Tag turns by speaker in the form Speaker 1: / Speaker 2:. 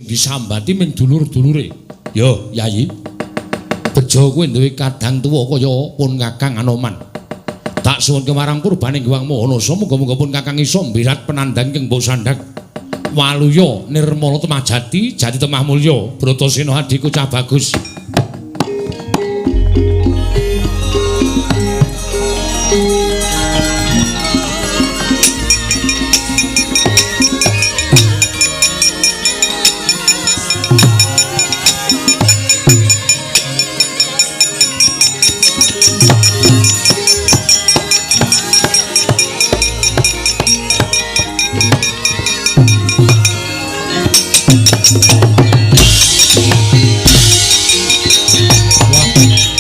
Speaker 1: disambati ming dulur-dulure. Yo, Yayi. Bejo kowe duwe kadang tuwa kaya pun Kakang Anoman. Tak suwun kemarang purbane Hyang Mahanasa muga-muga pun Kakang isa mbirat penandang ing Bosandak. Waluya nirmala temah jati, jati temah mulya. Bratasena adiku cah bagus.
Speaker 2: Wah.